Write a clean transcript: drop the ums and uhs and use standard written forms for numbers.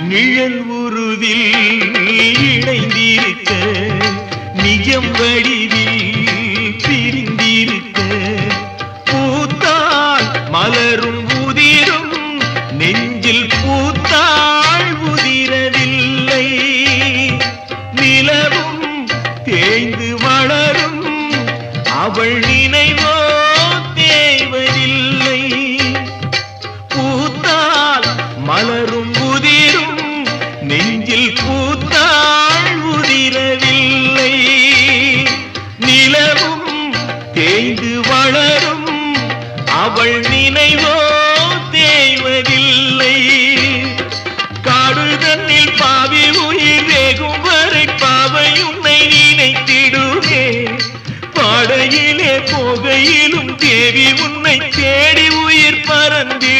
நிழல் உருவில் இணைந்திருக்க நிஜம் வடிவில் பிரிந்திருக்க பூத்தால் மலரும் உதிரும் நெஞ்சில் பூத்தாள் உதிரவில்லை நிலவும் தேய்ந்து வளரும் அவள் நினைவோ தேவதில்லை பூத்தால் மலரும் உதிரும் நெஞ்சில் பூத்தாள் உதிரவில்லை நிலவும் தேய்ந்து வளரும் அவள் நினைவோ தேய்வதில்லை காடு தன்னில் பாவி உயிர் வேகும் வரை பாவை உன்னை நினைத்திடுமே பாடையிலே போகையிலும் தேவி உன்னை தேடி உயிர் பறந்திடும்